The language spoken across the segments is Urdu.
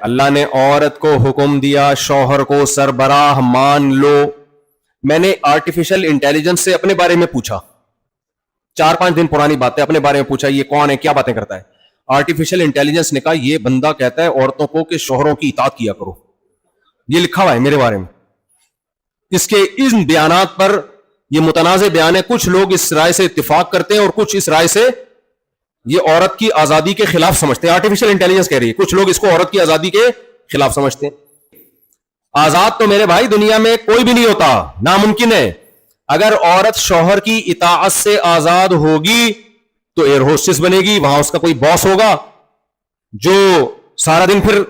اللہ نے عورت کو حکم دیا شوہر کو سربراہ مان لو. میں نے آرٹیفیشل انٹیلیجنس سے اپنے بارے میں پوچھا, 4-5 دن پرانی بات ہے, اپنے بارے میں پوچھا یہ کون ہے, کیا باتیں کرتا ہے. آرٹیفیشل انٹیلیجنس نے کہا یہ بندہ کہتا ہے عورتوں کو کہ شوہروں کی اطاعت کیا کرو. یہ لکھا ہوا ہے میرے بارے میں. اس کے ان بیانات پر یہ متنازع بیان ہے. کچھ لوگ اس رائے سے اتفاق کرتے ہیں اور کچھ اس رائے سے یہ عورت کی آزادی کے خلاف سمجھتے ہیں. آرٹیفیشل انٹیلیجنس کہہ رہی ہے, کچھ لوگ اس کو عورت کی آزادی کے خلاف سمجھتے ہیں. آزاد تو میرے بھائی دنیا میں کوئی بھی نہیں ہوتا, ناممکن ہے. اگر عورت شوہر کی اطاعت سے آزاد ہوگی تو ایئر ہوسٹس بنے گی, وہاں اس کا کوئی باس ہوگا جو سارا دن پھر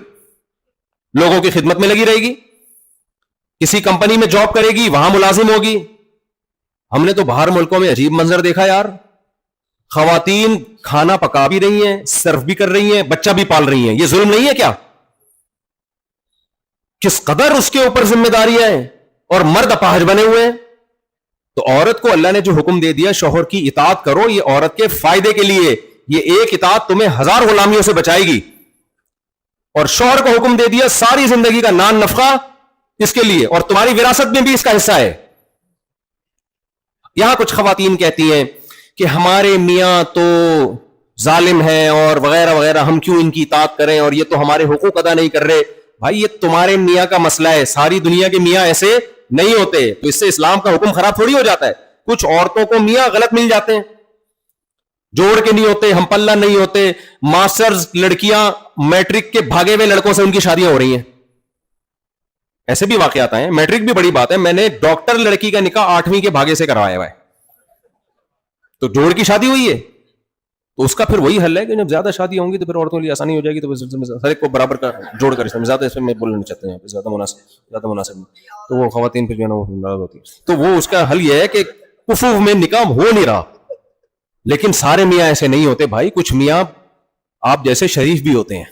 لوگوں کی خدمت میں لگی رہے گی. کسی کمپنی میں جاب کرے گی, وہاں ملازم ہوگی. ہم نے تو باہر ملکوں میں عجیب منظر دیکھا یار, خواتین کھانا پکا بھی رہی ہیں, سرو بھی کر رہی ہیں, بچہ بھی پال رہی ہیں. یہ ظلم نہیں ہے کیا؟ کس قدر اس کے اوپر ذمہ داریاں ہیں, اور مرد اپاہج بنے ہوئے ہیں. تو عورت کو اللہ نے جو حکم دے دیا شوہر کی اطاعت کرو, یہ عورت کے فائدے کے لیے. یہ ایک اطاعت تمہیں 1000 غلامیوں سے بچائے گی. اور شوہر کو حکم دے دیا ساری زندگی کا نان نفقہ اس کے لیے, اور تمہاری وراثت میں بھی اس کا حصہ ہے. یہاں کچھ خواتین کہتی ہیں کہ ہمارے میاں تو ظالم ہیں اور وغیرہ وغیرہ, ہم کیوں ان کی اطاعت کریں, اور یہ تو ہمارے حقوق ادا نہیں کر رہے. بھائی یہ تمہارے میاں کا مسئلہ ہے, ساری دنیا کے میاں ایسے نہیں ہوتے. تو اس سے اسلام کا حکم خراب تھوڑی ہو جاتا ہے. کچھ عورتوں کو میاں غلط مل جاتے ہیں, جوڑ کے نہیں ہوتے, ہم پلہ نہیں ہوتے. ماسٹرز لڑکیاں میٹرک کے بھاگے ہوئے لڑکوں سے ان کی شادیاں ہو رہی ہیں. ایسے بھی واقعات ہیں. میٹرک بھی بڑی بات ہے. میں نے ڈاکٹر لڑکی کا نکاح 8ویں کے بھاگے سے کروایا ہوا ہے, تو جوڑ کی شادی ہوئی ہے. تو اس کا پھر وہی حل ہے کہ جب زیادہ شادی ہوں گی تو پھر عورتوں کے لیے آسانی ہو جائے گی. تو ہر ایک کو برابر کا جوڑ کر, زیادہ اس میں بولنا نہیں چاہتے ہیں, زیادہ مناسب نہیں. تو وہ خواتین پھر جو ہے نا وہ ناراض ہوتی ہے. تو وہ اس کا حل یہ ہے کہ کفو میں نکاح ہو نہیں رہا. لیکن سارے میاں ایسے نہیں ہوتے بھائی. کچھ میاں آپ جیسے شریف بھی ہوتے ہیں,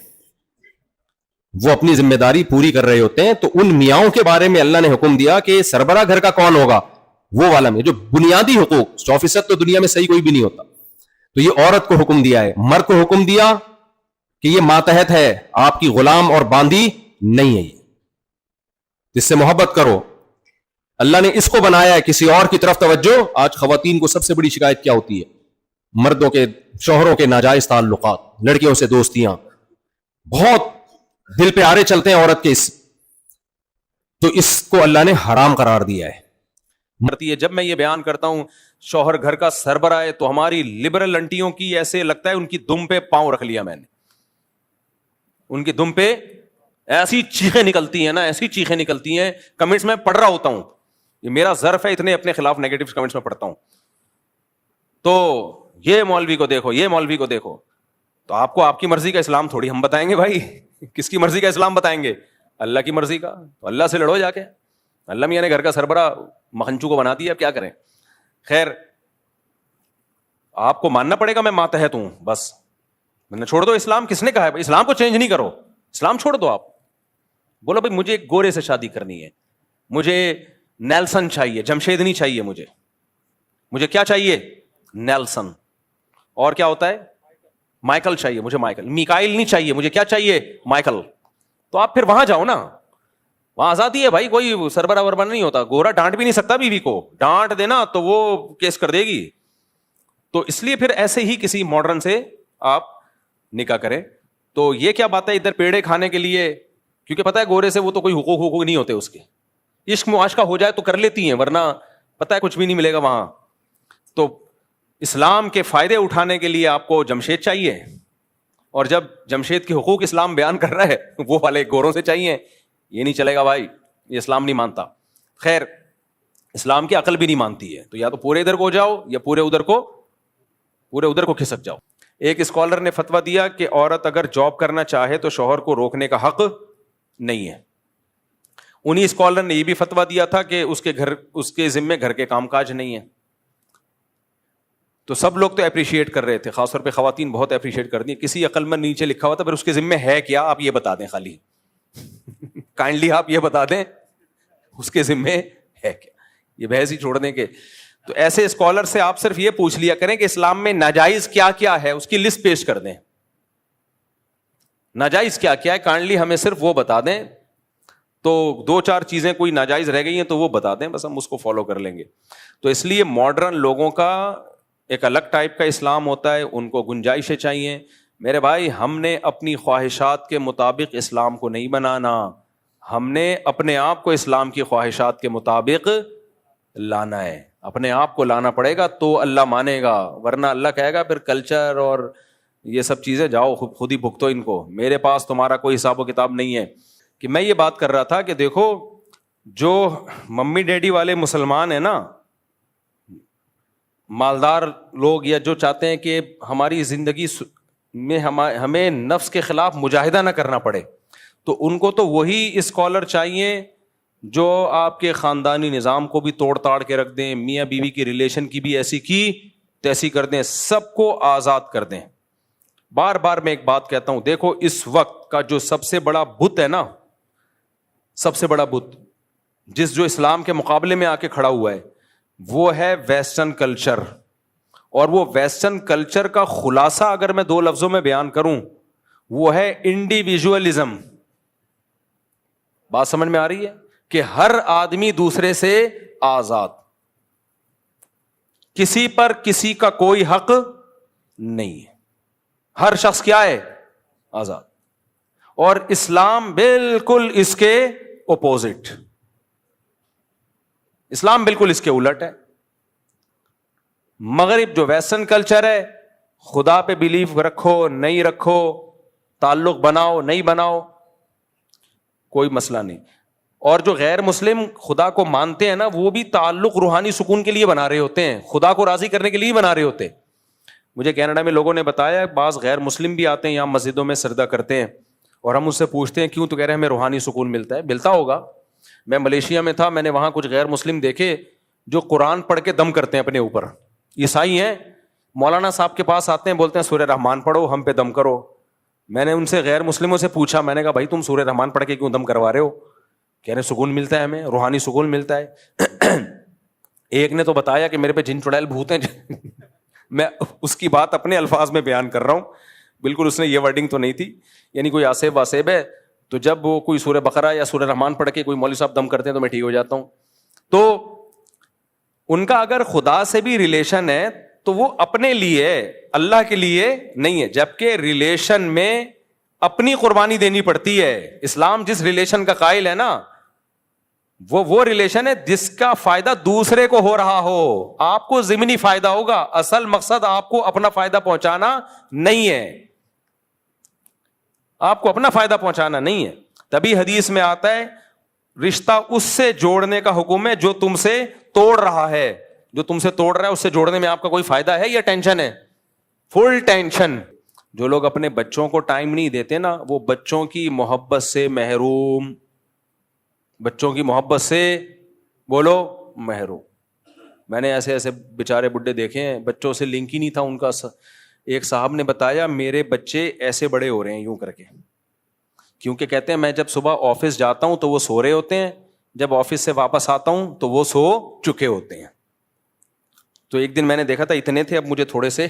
وہ اپنی ذمہ داری پوری کر رہے ہوتے ہیں. تو ان میاں کے بارے میں اللہ نے حکم دیا کہ سربراہ گھر کا کون ہوگا, وہ والا میں جو بنیادی حقوق 100% تو دنیا میں صحیح کوئی بھی نہیں ہوتا. تو یہ عورت کو حکم دیا ہے. مرد کو حکم دیا کہ یہ ماتحت ہے, آپ کی غلام اور باندی نہیں ہے, یہ اس سے محبت کرو. اللہ نے اس کو بنایا ہے, کسی اور کی طرف توجہ. آج خواتین کو سب سے بڑی شکایت کیا ہوتی ہے؟ مردوں کے, شوہروں کے ناجائز تعلقات, لڑکیوں سے دوستیاں, بہت دل پہ آرے چلتے ہیں عورت کے. تو اس کو اللہ نے حرام قرار دیا ہے. مرتی ہے. جب میں یہ بیان کرتا ہوں شوہر گھر کا سربراہ ہے, تو ہماری لبرل انٹیوں کی ایسے لگتا ہے ان کی دم پہ پاؤں رکھ لیا میں نے. ان کی دم پہ ایسی چیخیں نکلتی ہیں نا, ایسی چیخیں نکلتی ہیں. کمنٹس میں پڑھ رہا ہوتا ہوں, یہ میرا ظرف ہے, اتنے اپنے خلاف نیگیٹو کمنٹس میں پڑھتا ہوں. تو یہ مولوی کو دیکھو, یہ مولوی کو دیکھو. تو آپ کو آپ کی مرضی کا اسلام تھوڑی ہم بتائیں گے بھائی. کس کی مرضی کا اسلام بتائیں گے؟ اللہ کی مرضی کا. تو اللہ سے لڑو جا کے. اللہ میاں نے گھر کا سربراہ مکھنچو کو بنا دیا, اب کیا کریں. خیر, آپ کو ماننا پڑے گا میں ماتحت ہوں, بس میں نے چھوڑ دو. اسلام کس نے کہا ہے اسلام کو چینج نہیں کرو, اسلام چھوڑ دو. آپ بولو بھائی مجھے ایک گورے سے شادی کرنی ہے, مجھے نیلسن چاہیے, جمشید نہیں چاہیے, مجھے کیا چاہیے؟ نیلسن. اور کیا ہوتا ہے؟ مائیکل چاہیے مجھے, مائیکل. میکائل نہیں چاہیے, مجھے کیا چاہیے؟ مائیکل. تو آپ پھر وہاں جاؤ نا, وہاں آزادی ہے بھائی, کوئی سربراہ وربراہ نہیں ہوتا. گورا ڈانٹ بھی نہیں سکتا بیوی کو, ڈانٹ دینا تو وہ کیس کر دے گی. تو اس لیے پھر ایسے ہی کسی ماڈرن سے آپ نکاح کریں. تو یہ کیا بات ہے ادھر پیڑے کھانے کے لیے, کیونکہ پتہ ہے گورے سے وہ تو کوئی حقوق نہیں ہوتے اس کے. عشق معاشقہ ہو جائے تو کر لیتی ہیں, ورنہ پتہ ہے کچھ بھی نہیں ملے گا وہاں. تو اسلام کے فائدے اٹھانے کے لیے آپ کو جمشید چاہیے, اور جب جمشید کے حقوق اسلام بیان کر رہا ہے وہ والے گوروں سے چاہیے. یہ نہیں چلے گا بھائی, یہ اسلام نہیں مانتا. خیر, اسلام کی عقل بھی نہیں مانتی ہے. تو یا تو پورے ادھر کو جاؤ یا پورے ادھر کو کھسک جاؤ. ایک اسکالر نے فتویٰ دیا کہ عورت اگر جاب کرنا چاہے تو شوہر کو روکنے کا حق نہیں ہے. انہی اسکالر نے یہ بھی فتویٰ دیا تھا کہ اس کے ذمے گھر کے کام کاج نہیں ہے. تو سب لوگ تو اپریشیٹ کر رہے تھے, خاص طور پہ خواتین بہت اپریشیٹ کر دی. کسی عقل مند نیچے لکھا ہوا تھا پھر اس کے ذمے ہے کیا, آپ یہ بتا دیں خالی کائنڈلی آپ یہ بتا دیں اس کے ذمے ہے کیا. یہ بحث ہی چھوڑ دیں. کہ تو ایسے اسکالر سے آپ صرف یہ پوچھ لیا کریں کہ اسلام میں ناجائز کیا کیا ہے, اس کی لسٹ پیش کر دیں. ناجائز کیا کیا ہے کائنڈلی ہمیں صرف وہ بتا دیں, تو 2-4 چیزیں کوئی ناجائز رہ گئی ہیں تو وہ بتا دیں, بس ہم اس کو فالو کر لیں گے. تو اس لیے ماڈرن لوگوں کا ایک الگ ٹائپ کا اسلام ہوتا ہے, ان کو گنجائشیں چاہیے. میرے بھائی, ہم نے اپنی خواہشات کے مطابق اسلام کو نہیں بنانا, ہم نے اپنے آپ کو اسلام کی خواہشات کے مطابق لانا ہے. اپنے آپ کو لانا پڑے گا تو اللہ مانے گا, ورنہ اللہ کہے گا پھر کلچر اور یہ سب چیزیں جاؤ خود ہی بھگتو ان کو, میرے پاس تمہارا کوئی حساب و کتاب نہیں ہے. کہ میں یہ بات کر رہا تھا کہ دیکھو جو ممی ڈیڈی والے مسلمان ہیں نا, مالدار لوگ, یا جو چاہتے ہیں کہ ہماری زندگی میں ہمیں نفس کے خلاف مجاہدہ نہ کرنا پڑے, تو ان کو تو وہی اسکالر چاہیے جو آپ کے خاندانی نظام کو بھی توڑ تاڑ کے رکھ دیں, میاں بیوی کی ریلیشن کی بھی ایسی کی تیسی کر دیں, سب کو آزاد کر دیں. بار بار میں ایک بات کہتا ہوں, دیکھو اس وقت کا جو سب سے بڑا بت ہے نا, سب سے بڑا بت جو اسلام کے مقابلے میں آ کے کھڑا ہوا ہے, وہ ہے ویسٹرن کلچر. اور وہ ویسٹرن کلچر کا خلاصہ اگر میں 2 لفظوں میں بیان کروں, وہ ہے انڈیویجولزم. بات سمجھ میں آ رہی ہے کہ ہر آدمی دوسرے سے آزاد, کسی پر کسی کا کوئی حق نہیں ہے, ہر شخص کیا ہے, آزاد. اور اسلام بالکل اس کے اپوزٹ, اسلام بالکل اس کے الٹ ہے. مغرب جو ویسٹرن کلچر ہے, خدا پہ بلیو رکھو نہیں رکھو, تعلق بناؤ نہیں بناؤ, کوئی مسئلہ نہیں. اور جو غیر مسلم خدا کو مانتے ہیں نا, وہ بھی تعلق روحانی سکون کے لیے بنا رہے ہوتے ہیں, خدا کو راضی کرنے کے لیے بنا رہے ہوتے ہیں. مجھے کینیڈا میں لوگوں نے بتایا, بعض غیر مسلم بھی آتے ہیں یہاں مسجدوں میں سجدہ کرتے ہیں, اور ہم اس سے پوچھتے ہیں کیوں, تو کہہ رہے ہیں ہمیں روحانی سکون ملتا ہے. ملتا ہوگا. میں ملیشیا میں تھا, میں نے وہاں کچھ غیر مسلم دیکھے جو قرآن پڑھ کے دم کرتے ہیں اپنے اوپر. عیسائی ہیں, مولانا صاحب کے پاس آتے ہیں, بولتے ہیں سورہ رحمان پڑھو, ہم پہ دم کرو. میں نے ان سے غیر مسلموں سے پوچھا, میں نے کہا بھائی تم سورہ رحمان پڑھ کے کیوں دم کروا رہے ہو؟ کہہ رہے سکون ملتا ہے ہمیں, روحانی سکون ملتا ہے. ایک نے تو بتایا کہ میرے پہ جن چڑیل بھوت ہیں. میں اس کی بات اپنے الفاظ میں بیان کر رہا ہوں, بالکل اس نے یہ ورڈنگ تو نہیں تھی, یعنی کوئی آسیب واسیب ہے تو جب وہ کوئی سورہ بقرہ یا سورہ رحمان پڑھ کے کوئی مولوی صاحب دم کرتے ہیں تو میں ٹھیک ہو جاتا ہوں. تو ان کا اگر خدا سے بھی ریلیشن ہے تو وہ اپنے لیے, اللہ کے لیے نہیں ہے, جبکہ ریلیشن میں اپنی قربانی دینی پڑتی ہے. اسلام جس ریلیشن کا قائل ہے نا, وہ ریلیشن ہے جس کا فائدہ دوسرے کو ہو رہا ہو. آپ کو ضمنی فائدہ ہوگا, اصل مقصد آپ کو اپنا فائدہ پہنچانا نہیں ہے, آپ کو اپنا فائدہ پہنچانا نہیں ہے. تبھی حدیث میں آتا ہے رشتہ اس سے جوڑنے کا حکم ہے جو تم سے توڑ رہا ہے. جو تم سے توڑ رہا ہے اس سے جوڑنے میں آپ کا کوئی فائدہ ہے یا ٹینشن ہے؟ فل ٹینشن. جو لوگ اپنے بچوں کو ٹائم نہیں دیتے نا, وہ بچوں کی محبت سے محروم, بچوں کی محبت سے بولو محروم. میں نے ایسے ایسے بیچارے بڈھے دیکھے ہیں, بچوں سے لنک ہی نہیں تھا ان کا. ایک صاحب نے بتایا میرے بچے ایسے بڑے ہو رہے ہیں یوں کر کے, کیونکہ کہتے ہیں میں جب صبح آفس جاتا ہوں تو وہ سو رہے ہوتے ہیں, جب آفس سے واپس آتا ہوں تو وہ سو چکے ہوتے ہیں. تو ایک دن میں نے دیکھا تھا اتنے تھے, اب مجھے تھوڑے سے,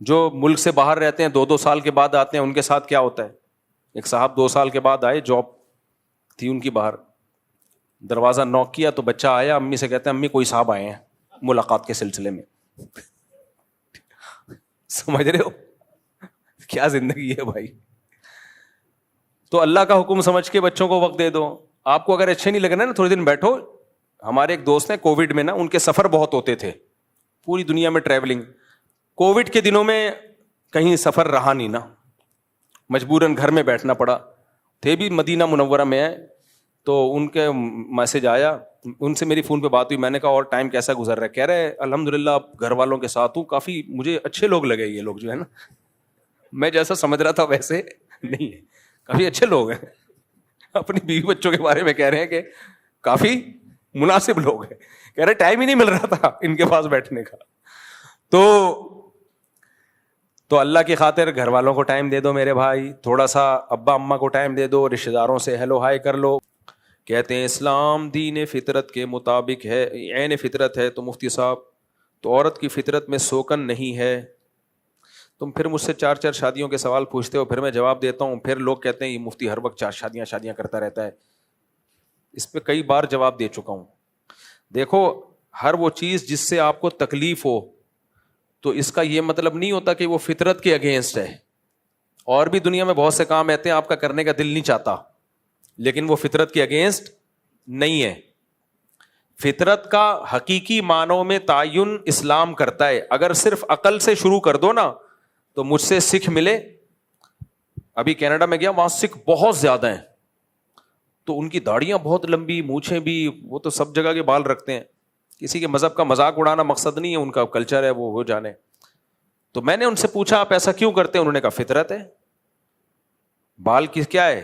جو ملک سے باہر رہتے ہیں 2-2 سال کے بعد آتے ہیں, ان کے ساتھ کیا ہوتا ہے. ایک صاحب 2 سال کے بعد آئے, جاب تھی ان کی باہر, دروازہ نوک کیا تو بچہ آیا, امی سے کہتے ہیں امی کوئی صاحب آئے ہیں ملاقات کے سلسلے میں. سمجھ رہے ہو کیا زندگی ہے بھائی. تو اللہ کا حکم سمجھ کے بچوں کو وقت دے دو. آپ کو اگر اچھے نہیں لگنا نا, تھوڑے دن بیٹھو. ہمارے ایک دوست ہیں, کووڈ میں نا ان کے سفر بہت ہوتے تھے, پوری دنیا میں ٹریولنگ. کووڈ کے دنوں میں کہیں سفر رہا نہیں نا, مجبوراً گھر میں بیٹھنا پڑا. تھے بھی مدینہ منورہ میں ہیں, تو ان کے میسج آیا, ان سے میری فون پہ بات ہوئی. میں نے کہا اور ٹائم کیسا گزر رہا ہے؟ کہہ رہے الحمدللہ گھر والوں کے ساتھ ہوں, کافی مجھے اچھے لوگ لگے یہ لوگ جو ہے نا, میں جیسا سمجھ رہا تھا ویسے نہیں ہے, کافی اچھے لوگ ہیں. اپنی بیوی بچوں کے بارے میں کہہ رہے ہیں کہ کافی مناسب لوگ ہیں. کہہ رہے ٹائم ہی نہیں مل رہا تھا ان کے پاس بیٹھنے کا. تو اللہ کی خاطر گھر والوں کو ٹائم دے دو میرے بھائی, تھوڑا سا ابا اماں کو ٹائم دے دو, رشتہ داروں سے ہیلو ہائی کر لو. کہتے ہیں اسلام دین فطرت کے مطابق ہے, عین فطرت ہے. تو مفتی صاحب تو عورت کی فطرت میں سوکن نہیں ہے, تم پھر مجھ سے 4 شادیوں کے سوال پوچھتے ہو, پھر میں جواب دیتا ہوں, پھر لوگ کہتے ہیں یہ مفتی ہر وقت 4 شادیاں کرتا رہتا ہے. اس پہ کئی بار جواب دے چکا ہوں. دیکھو, ہر وہ چیز جس سے آپ کو تکلیف ہو تو اس کا یہ مطلب نہیں ہوتا کہ وہ فطرت کے اگینسٹ ہے. اور بھی دنیا میں بہت سے کام ایسے ہیں آپ کا کرنے کا دل نہیں چاہتا, لیکن وہ فطرت کے اگینسٹ نہیں ہے. فطرت کا حقیقی معنوں میں تعین اسلام کرتا ہے. اگر صرف عقل سے شروع کر دو نا تو مجھ سے سکھ ملے, ابھی کینیڈا میں گیا, وہاں سکھ بہت زیادہ ہیں, تو ان کی داڑیاں بہت لمبی, مونچھیں بھی, وہ تو سب جگہ کے بال رکھتے ہیں. کسی کے مذہب کا مذاق اڑانا مقصد نہیں ہے, ان کا کلچر ہے, وہ جانے. تو میں نے ان سے پوچھا آپ ایسا کیوں کرتے ہیں؟ انہوں نے کہا فطرت ہے. بال کیا ہے؟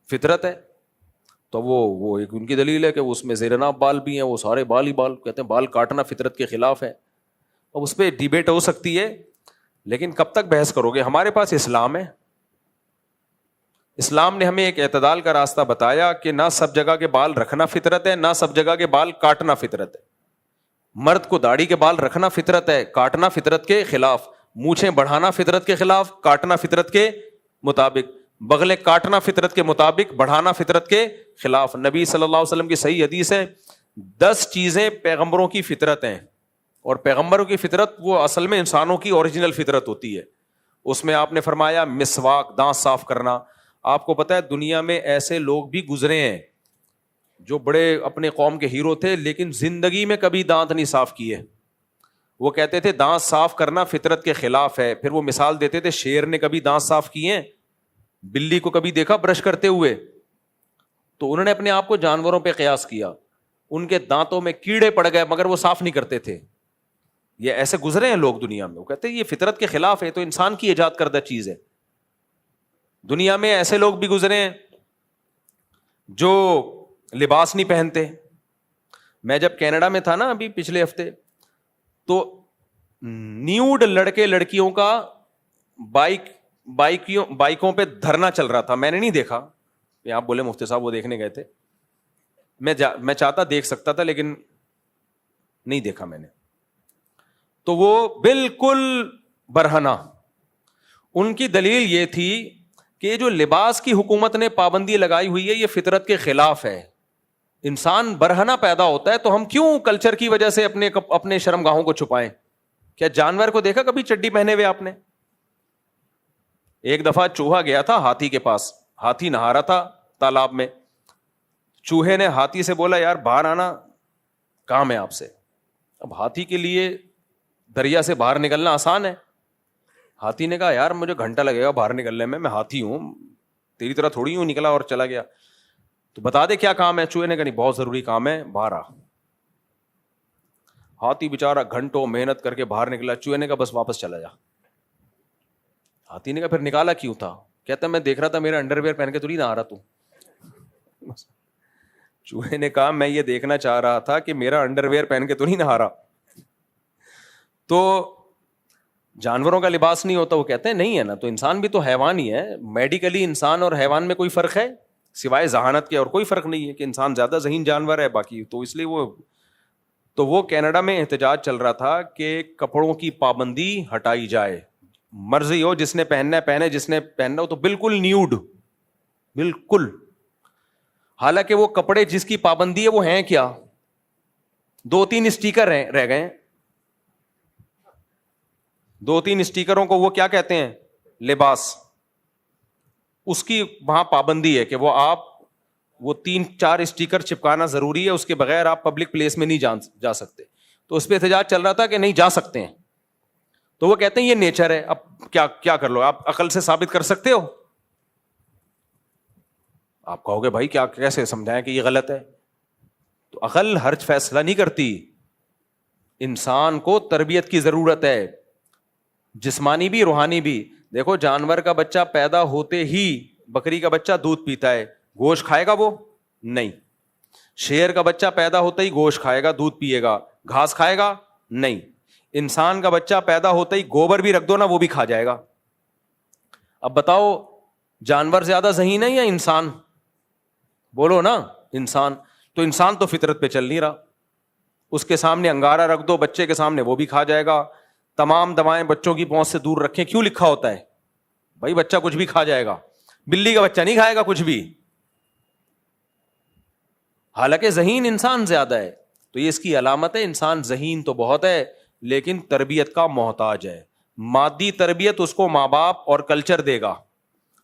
فطرت ہے. تو وہ ایک ان کی دلیل ہے کہ اس میں زیر ناف بال بھی ہیں, وہ سارے بال ہی بال, کہتے ہیں بال کاٹنا فطرت کے خلاف ہے. اب اس پہ ڈیبیٹ ہو سکتی ہے, لیکن کب تک بحث کرو گے؟ ہمارے پاس اسلام ہے. اسلام نے ہمیں ایک اعتدال کا راستہ بتایا کہ نہ سب جگہ کے بال رکھنا فطرت ہے, نہ سب جگہ کے بال کاٹنا فطرت ہے. مرد کو داڑھی کے بال رکھنا فطرت ہے, کاٹنا فطرت کے خلاف. مونچھیں بڑھانا فطرت کے خلاف, کاٹنا فطرت کے مطابق. بغلیں کاٹنا فطرت کے مطابق, بڑھانا فطرت کے خلاف. نبی صلی اللہ علیہ وسلم کی صحیح حدیث ہے, 10 چیزیں پیغمبروں کی فطرت ہیں, اور پیغمبروں کی فطرت وہ اصل میں انسانوں کی اوریجنل فطرت ہوتی ہے. اس میں آپ نے فرمایا مسواک, دانت صاف کرنا. آپ کو پتا ہے دنیا میں ایسے لوگ بھی گزرے ہیں جو بڑے اپنے قوم کے ہیرو تھے, لیکن زندگی میں کبھی دانت نہیں صاف کیے. وہ کہتے تھے دانت صاف کرنا فطرت کے خلاف ہے. پھر وہ مثال دیتے تھے, شیر نے کبھی دانت صاف کیے ہیں؟ بلی کو کبھی دیکھا برش کرتے ہوئے؟ تو انہوں نے اپنے آپ کو جانوروں پہ قیاس کیا. ان کے دانتوں میں کیڑے پڑ گئے مگر وہ صاف نہیں کرتے تھے. یہ ایسے گزرے ہیں لوگ دنیا میں. وہ کہتے ہیں یہ فطرت کے خلاف ہے, تو انسان کی ایجاد کردہ چیز ہے. دنیا میں ایسے لوگ بھی گزرے ہیں جو لباس نہیں پہنتے. میں جب کینیڈا میں تھا نا ابھی پچھلے ہفتے, تو نیوڈ لڑکے لڑکیوں کا بائکوں پہ دھرنا چل رہا تھا. میں نے نہیں دیکھا, آپ بولے مفتی صاحب وہ دیکھنے گئے تھے, میں چاہتا دیکھ سکتا تھا لیکن نہیں دیکھا میں نے. تو وہ بالکل برہنہ. ان کی دلیل یہ تھی کہ جو لباس کی حکومت نے پابندی لگائی ہوئی ہے یہ فطرت کے خلاف ہے. انسان برہنہ پیدا ہوتا ہے تو ہم کیوں کلچر کی وجہ سے اپنے شرمگاہوں کو چھپائیں؟ کیا جانور کو دیکھا کبھی چڈی پہنے ہوئے آپ نے؟ ایک دفعہ چوہا گیا تھا ہاتھی کے پاس, ہاتھی نہا رہا تھا تالاب میں. چوہے نے ہاتھی سے بولا یار باہر آنا, کام ہے آپ سے. اب ہاتھی کے لیے دریا سے باہر نکلنا آسان ہے. ہاتھی نے کہا یار مجھے گھنٹہ لگے گا باہر نکلنے میں ہاتھی ہوں, تیری طرح تھوڑی ہوں. نکلا اور چلا گیا. تو بتا دے کیا کام ہے؟ چوہے نے کہا نہیں بہت ضروری کام ہے, باہر آ. ہاتھی بےچارا گھنٹوں محنت کر کے باہر نکلا. چوہے نے کہا بس واپس چلا جا. ہاتھی نے کہا پھر نکالا کیوں تھا؟ کہتا میں دیکھ رہا تھا میرا انڈر ویئر پہن کے تو نہیں نہا رہا تو. چوہے نے کہا میں یہ دیکھنا چاہ رہا تھا کہ میرا انڈر ویئر پہن کے تو نہیں نہا رہا. تو جانوروں کا لباس نہیں ہوتا؟ وہ کہتے ہیں نہیں ہے نا, تو انسان بھی تو حیوان ہی ہے. میڈیکلی انسان اور حیوان میں کوئی فرق ہے سوائے ذہانت کے؟ اور کوئی فرق نہیں ہے کہ انسان زیادہ ذہین جانور ہے باقی. تو اس لیے وہ کینیڈا میں احتجاج چل رہا تھا کہ کپڑوں کی پابندی ہٹائی جائے. مرضی ہو جس نے پہننا ہے پہنے, جس نے پہننا ہو تو بالکل نیوڈ, بالکل. حالانکہ وہ کپڑے جس کی پابندی ہے وہ ہیں کیا؟ 2-3 اسٹیکر رہ گئے. 2-3 اسٹیکروں کو وہ کیا کہتے ہیں؟ لباس. اس کی وہاں پابندی ہے کہ وہ 3-4 اسٹیکر چپکانا ضروری ہے, اس کے بغیر آپ پبلک پلیس میں نہیں جا سکتے. تو اس پہ احتجاج چل رہا تھا کہ نہیں جا سکتے ہیں. تو وہ کہتے ہیں یہ نیچر ہے, اب کیا کر لو, آپ عقل سے ثابت کر سکتے ہو؟ آپ کہو گے بھائی کیسے سمجھائیں کہ یہ غلط ہے. تو عقل ہر فیصلہ نہیں کرتی. انسان کو تربیت کی ضرورت ہے, جسمانی بھی روحانی بھی. دیکھو جانور کا بچہ پیدا ہوتے ہی, بکری کا بچہ دودھ پیتا ہے, گوشت کھائے گا وہ نہیں. شیر کا بچہ پیدا ہوتا ہی گوشت کھائے گا, دودھ پیے گا, گھاس کھائے گا نہیں. انسان کا بچہ پیدا ہوتا ہی گوبر بھی رکھ دو نا وہ بھی کھا جائے گا. اب بتاؤ جانور زیادہ ذہین ہے یا انسان؟ بولو نا انسان. تو انسان تو فطرت پہ چل نہیں رہا. اس کے سامنے انگارہ رکھ دو بچے کے سامنے وہ بھی کھا جائے گا, تمام دوائیں بچوں کی پہنچ سے دور رکھیں. کیوں لکھا ہوتا ہے؟ بھائی بچہ کچھ بھی کھا جائے گا, بلی کا بچہ نہیں کھائے گا کچھ بھی, حالانکہ ذہین انسان زیادہ ہے. تو یہ اس کی علامت ہے, انسان ذہین تو بہت ہے لیکن تربیت کا محتاج ہے. مادی تربیت اس کو ماں باپ اور کلچر دے گا,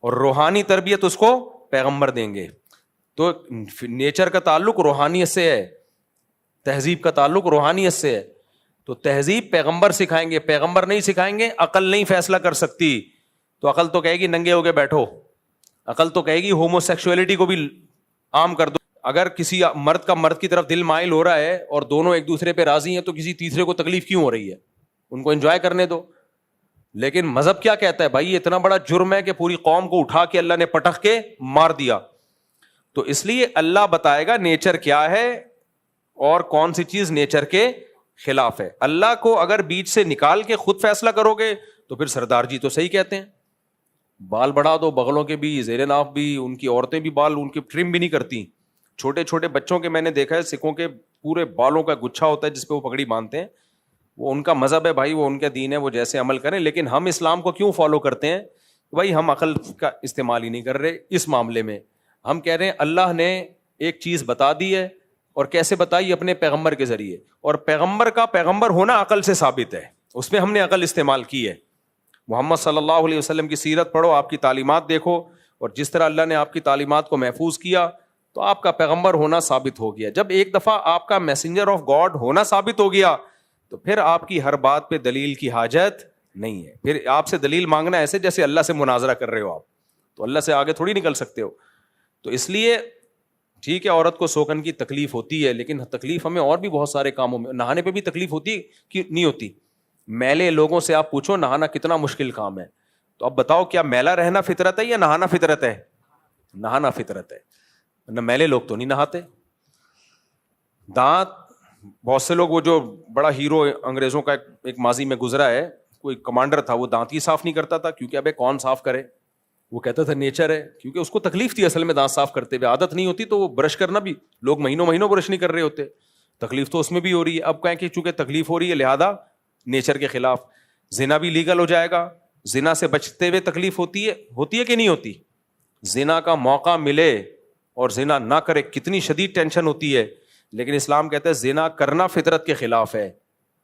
اور روحانی تربیت اس کو پیغمبر دیں گے. تو نیچر کا تعلق روحانیت سے ہے, تہذیب کا تعلق روحانیت سے ہے. تو تہذیب پیغمبر سکھائیں گے, پیغمبر نہیں سکھائیں گے. عقل نہیں فیصلہ کر سکتی, تو عقل تو کہے گی ننگے ہو کے بیٹھو, عقل تو کہے گی ہومو سیکسولیٹی کو بھی عام کر دو. اگر کسی مرد کا مرد کی طرف دل مائل ہو رہا ہے اور دونوں ایک دوسرے پہ راضی ہیں, تو کسی تیسرے کو تکلیف کیوں ہو رہی ہے؟ ان کو انجوائے کرنے دو. لیکن مذہب کیا کہتا ہے؟ بھائی یہ اتنا بڑا جرم ہے کہ پوری قوم کو اٹھا کے اللہ نے پٹخ کے مار دیا. تو اس لیے اللہ بتائے گا نیچر کیا ہے اور کون سی چیز نیچر کے خلاف ہے. اللہ کو اگر بیچ سے نکال کے خود فیصلہ کرو گے تو پھر سردار جی تو صحیح کہتے ہیں, بال بڑھا دو, بغلوں کے بھی, زیر ناف بھی, ان کی عورتیں بھی بال ان کے ٹرم بھی نہیں کرتی. چھوٹے چھوٹے بچوں کے میں نے دیکھا ہے, سکھوں کے پورے بالوں کا گچھا ہوتا ہے جس پہ وہ پگڑی باندھتے ہیں. وہ ان کا مذہب ہے بھائی, وہ ان کا دین ہے, وہ جیسے عمل کریں. لیکن ہم اسلام کو کیوں فالو کرتے ہیں؟ بھائی ہم عقل کا استعمال ہی نہیں کر رہے اس معاملے میں. ہم کہہ رہے ہیں اللہ نے ایک چیز بتا دی ہے, اور کیسے بتائی؟ اپنے پیغمبر کے ذریعے. اور پیغمبر کا پیغمبر ہونا عقل سے ثابت ہے, اس میں ہم نے عقل استعمال کی ہے. محمد صلی اللہ علیہ وسلم کی سیرت پڑھو, آپ کی تعلیمات دیکھو, اور جس طرح اللہ نے آپ کی تعلیمات کو محفوظ کیا تو آپ کا پیغمبر ہونا ثابت ہو گیا. جب ایک دفعہ آپ کا میسنجر آف گاڈ ہونا ثابت ہو گیا تو پھر آپ کی ہر بات پہ دلیل کی حاجت نہیں ہے. پھر آپ سے دلیل مانگنا ایسے جیسے اللہ سے مناظرہ کر رہے ہو آپ, تو اللہ سے آگے تھوڑی نکل سکتے ہو. تو اس لیے ٹھیک ہے عورت کو سوکن کی تکلیف ہوتی ہے, لیکن تکلیف ہمیں اور بھی بہت سارے کاموں میں, نہانے پہ بھی تکلیف ہوتی ہے کہ نہیں ہوتی؟ میلے لوگوں سے آپ پوچھو نہانا کتنا مشکل کام ہے, تو اب بتاؤ کیا میلا رہنا فطرت ہے یا نہانا فطرت ہے؟ نہانا فطرت ہے. نہ میلے لوگ تو نہیں نہاتے. دانت, بہت سے لوگ, وہ جو بڑا ہیرو انگریزوں کا ایک ماضی میں گزرا ہے, کوئی کمانڈر تھا, وہ دانت ہی صاف نہیں کرتا تھا, کیونکہ ابے کون صاف کرے, وہ کہتا تھا نیچر ہے, کیونکہ اس کو تکلیف تھی اصل میں دانت صاف کرتے ہوئے, عادت نہیں ہوتی. تو وہ برش کرنا بھی, لوگ مہینوں مہینوں برش نہیں کر رہے ہوتے, تکلیف تو اس میں بھی ہو رہی ہے. اب کہیں کہ چونکہ تکلیف ہو رہی ہے لہذا نیچر کے خلاف زنا بھی لیگل ہو جائے گا. زنا سے بچتے ہوئے تکلیف ہوتی ہے کہ نہیں ہوتی؟ زنا کا موقع ملے اور زنا نہ کرے کتنی شدید ٹینشن ہوتی ہے, لیکن اسلام کہتا ہے زنا کرنا فطرت کے خلاف ہے,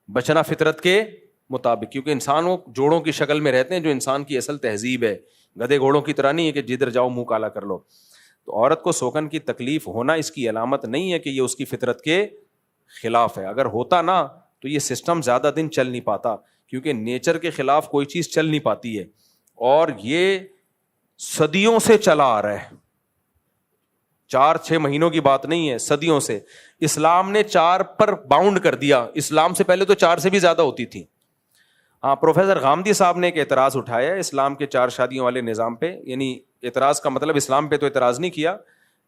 بچنا فطرت کے مطابق, کیونکہ انسان وہ جوڑوں کی شکل میں رہتے ہیں جو انسان کی اصل تہذیب ہے. گدھے گھوڑوں کی طرح نہیں ہے کہ جدھر جاؤ منہ کالا کر لو. تو عورت کو سوکن کی تکلیف ہونا اس کی علامت نہیں ہے کہ یہ اس کی فطرت کے خلاف ہے. اگر ہوتا نا تو یہ سسٹم زیادہ دن چل نہیں پاتا, کیونکہ نیچر کے خلاف کوئی چیز چل نہیں پاتی ہے, اور یہ صدیوں سے چلا آ رہا ہے. 4-6 مہینوں کی بات نہیں ہے, صدیوں سے. اسلام نے 4 پر باؤنڈ کر دیا, اسلام سے پہلے تو 4 سے بھی زیادہ ہوتی تھی. ہاں, پروفیسر غامدی صاحب نے ایک اعتراض اٹھایا اسلام کے 4 شادیوں والے نظام پہ. یعنی اعتراض کا مطلب اسلام پہ تو اعتراض نہیں کیا,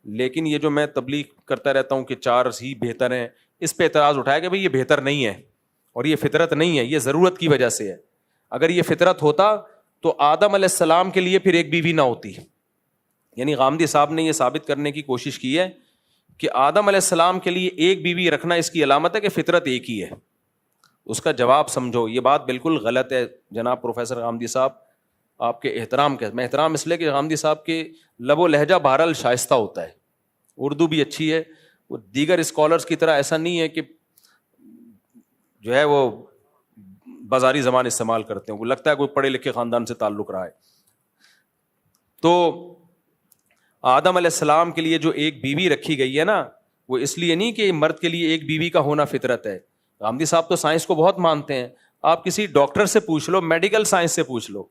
لیکن یہ جو میں تبلیغ کرتا رہتا ہوں کہ 4 ہی بہتر ہیں, اس پہ اعتراض اٹھایا کہ بھئی یہ بہتر نہیں ہے اور یہ فطرت نہیں ہے, یہ ضرورت کی وجہ سے ہے. اگر یہ فطرت ہوتا تو آدم علیہ السلام کے لیے پھر ایک بیوی نہ ہوتی. یعنی غامدی صاحب نے یہ ثابت کرنے کی کوشش کی ہے کہ آدم علیہ السلام کے لیے ایک بیوی رکھنا اس کی علامت ہے کہ فطرت ایک ہی ہے. اس کا جواب سمجھو, یہ بات بالکل غلط ہے جناب پروفیسر غامدی صاحب. آپ کے احترام کے, میں احترام اس لیے کہ غامدی صاحب کے لب و لہجہ بہرحال شائستہ ہوتا ہے, اردو بھی اچھی ہے, وہ دیگر اسکالرس کی طرح ایسا نہیں ہے کہ جو ہے وہ بازاری زبان استعمال کرتے ہیں, وہ لگتا ہے کوئی پڑھے لکھے خاندان سے تعلق رہا ہے. تو آدم علیہ السلام کے لیے جو ایک بیوی رکھی گئی ہے نا, وہ اس لیے نہیں کہ مرد کے لیے ایک بیوی کا ہونا فطرت ہے. غامدی صاحب تو سائنس کو بہت مانتے ہیں, آپ کسی ڈاکٹر سے پوچھ لو, میڈیکل سائنس سے پوچھ لو,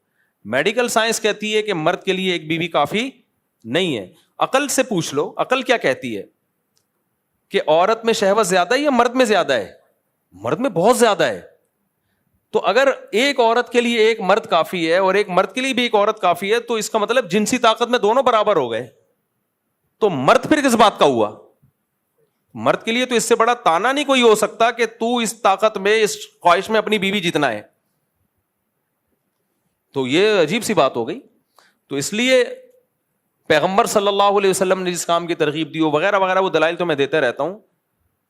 میڈیکل سائنس کہتی ہے کہ مرد کے لیے ایک بیوی کافی نہیں ہے. عقل سے پوچھ لو, عقل کیا کہتی ہے کہ عورت میں شہوت زیادہ ہے یا مرد میں زیادہ ہے؟ مرد میں بہت زیادہ ہے. تو اگر ایک عورت کے لیے ایک مرد کافی ہے اور ایک مرد کے لیے بھی ایک عورت کافی ہے, تو اس کا مطلب جنسی طاقت میں دونوں برابر ہو گئے. تو مرد پھر کس بات کا ہوا؟ مرد کے لیے تو اس سے بڑا تانا نہیں کوئی ہو سکتا کہ تو اس طاقت میں, اس خواہش میں اپنی بیوی جتنا ہے. تو یہ عجیب سی بات ہو گئی. تو اس لیے پیغمبر صلی اللہ علیہ وسلم نے جس کام کی ترغیب دی وغیرہ وغیرہ, وہ دلائل تو میں دیتا رہتا ہوں.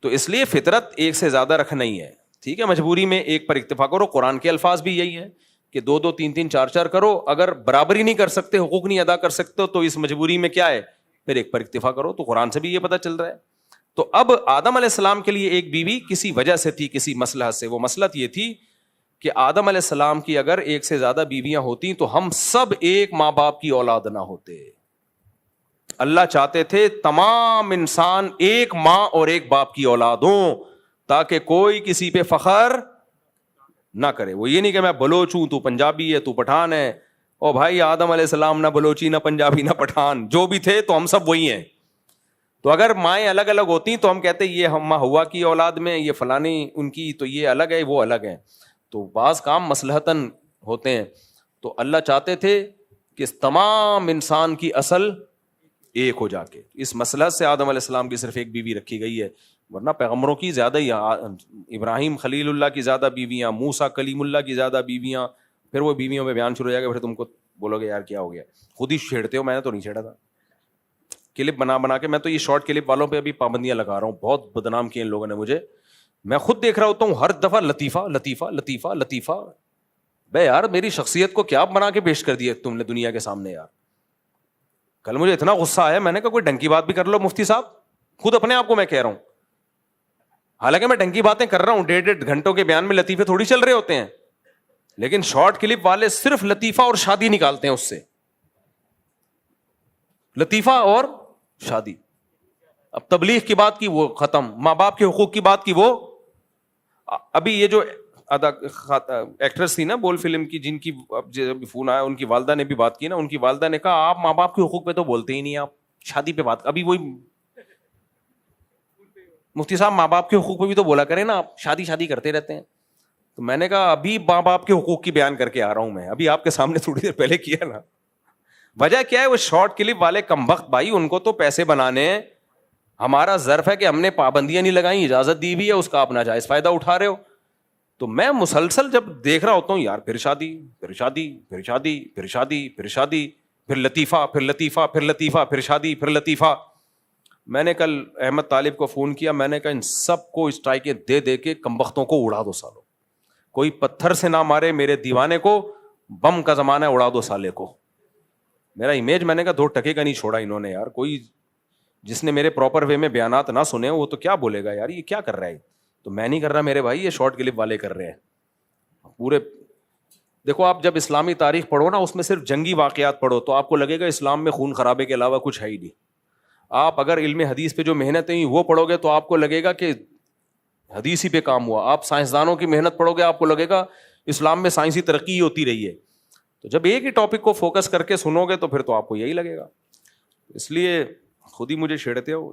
تو اس لیے فطرت ایک سے زیادہ رکھنا ہی ہے. ٹھیک ہے, مجبوری میں ایک پر اکتفا کرو. قرآن کے الفاظ بھی یہی ہے کہ 2 2 3 3 4 4 کرو. اگر برابری نہیں کر سکتے, حقوق نہیں ادا کر سکتے تو اس مجبوری میں کیا ہے, پھر ایک پر اکتفا کرو. تو قرآن سے بھی یہ پتہ چل رہا ہے. تو اب آدم علیہ السلام کے لیے ایک بیوی کسی وجہ سے تھی, کسی مصلحت سے. وہ مصلحت یہ تھی کہ آدم علیہ السلام کی اگر ایک سے زیادہ بیویاں ہوتی تو ہم سب ایک ماں باپ کی اولاد نہ ہوتے. اللہ چاہتے تھے تمام انسان ایک ماں اور ایک باپ کی اولاد ہوں, تاکہ کوئی کسی پہ فخر نہ کرے. وہ یہ نہیں کہ میں بلوچ ہوں, تو پنجابی ہے, تو پٹھان ہے. او بھائی, آدم علیہ السلام نہ بلوچی, نہ پنجابی, نہ پٹھان, جو بھی تھے تو ہم سب وہی ہیں. تو اگر مائیں الگ الگ ہوتی تو ہم کہتے یہ ہم ہوا کی اولاد میں, یہ فلانی ان کی, تو یہ الگ ہے, وہ الگ ہے. تو بعض کام مصلحتاً ہوتے ہیں. تو اللہ چاہتے تھے کہ تمام انسان کی اصل ایک ہو جا کے. اس مصلحت سے آدم علیہ السلام کی صرف ایک بیوی رکھی گئی ہے, ورنہ پیغمبروں کی زیادہ ہی, ابراہیم خلیل اللہ کی زیادہ بیویاں, موسیٰ کلیم اللہ کی زیادہ بیویاں. پھر وہ بیویوں پہ بیان شروع ہو جائے گا, پھر تم کو بولو گے یار کیا ہو گیا, خود ہی چھیڑتے ہو, میں نے تو نہیں چھیڑا تھا. کلپ بنا کے, میں تو یہ شارٹ کلپ والوں پہ ابھی پابندیاں لگا رہا ہوں, بہت بدنام کیے ان لوگوں نے مجھے. میں خود دیکھ رہا ہوتا ہوں ہر دفعہ لطیفہ لطیفہ لطیفہ لطیفہ. بے یار میری شخصیت کو کیا بنا کے پیش کر دیا تم نے دنیا کے سامنے یار. کل مجھے اتنا غصہ آیا, میں نے کہا کوئی ڈنکی بات بھی کر لو مفتی صاحب. خود اپنے آپ کو میں کہہ رہا ہوں, حالانکہ میں ڈنکی باتیں کر رہا ہوں, 1.5 گھنٹوں کے بیان میں لطیفے تھوڑی چل رہے ہوتے ہیں, لیکن شارٹ کلپ والے صرف لطیفہ اور شادی نکالتے ہیں اس سے, لطیفہ اور شادی. اب تبلیغ کی بات کی وہ ختم, ماں باپ کے حقوق کی بات کی وہ. ابھی یہ جو ایکٹریس تھی نا بول فلم کی, جن کی فون آیا, ان کی والدہ نے بھی بات کی نا. ان کی والدہ نے کہا آپ ماں باپ کے حقوق پہ تو بولتے ہی نہیں, آپ شادی پہ بات. ابھی وہی مفتی صاحب ماں باپ کے حقوق پہ بھی تو بولا کریں نا, آپ شادی کرتے رہتے ہیں. تو میں نے کہا ابھی ماں باپ کے حقوق کی بیان کر کے آ رہا ہوں میں, ابھی آپ کے سامنے تھوڑی دیر پہلے کیا نا. وجہ کیا ہے, وہ شارٹ کلپ والے کمبخت بھائی, ان کو تو پیسے بنانے ہیں. ہمارا ظرف ہے کہ ہم نے پابندیاں نہیں لگائیں, اجازت دی بھی ہے, اس کا آپ ناجائز فائدہ اٹھا رہے ہو. تو میں مسلسل جب دیکھ رہا ہوتا ہوں یار, پھر شادی پھر شادی پھر شادی پھر شادی پھر شادی, پھر لطیفہ پھر لطیفہ پھر لطیفہ پھر شادی پھر لطیفہ. میں نے کل احمد طالب کو فون کیا, میں نے کہا ان سب کو اسٹرائکیں دے دے کے کمبختوں کو اڑا دو سالوں. کوئی پتھر سے نہ مارے میرے دیوانے کو, بم کا زمانہ ہے, اڑا دو سالے کو. میرا امیج میں نے کہا 2 ٹکے کا نہیں چھوڑا انہوں نے یار. کوئی جس نے میرے پراپر وے میں بیانات نہ سنے وہ تو کیا بولے گا یار یہ کیا کر رہا ہے. تو میں نہیں کر رہا میرے بھائی, یہ شارٹ کلپ والے کر رہے ہیں پورے. دیکھو آپ جب اسلامی تاریخ پڑھو نا, اس میں صرف جنگی واقعات پڑھو تو آپ کو لگے گا اسلام میں خون خرابے کے علاوہ کچھ ہے ہی نہیں. آپ اگر علم حدیث پہ جو محنتیں ہوئی وہ پڑھو گے تو آپ کو لگے گا کہ حدیث ہی پہ کام ہوا. آپ سائنسدانوں کی محنت پڑھو گے, آپ کو لگے گا اسلام میں سائنسی ترقی ہوتی رہی ہے. تو جب ایک ہی ٹاپک کو فوکس کر کے سنو گے تو پھر تو آپ کو یہی لگے گا. اس لیے خود ہی مجھے چھیڑتے ہو.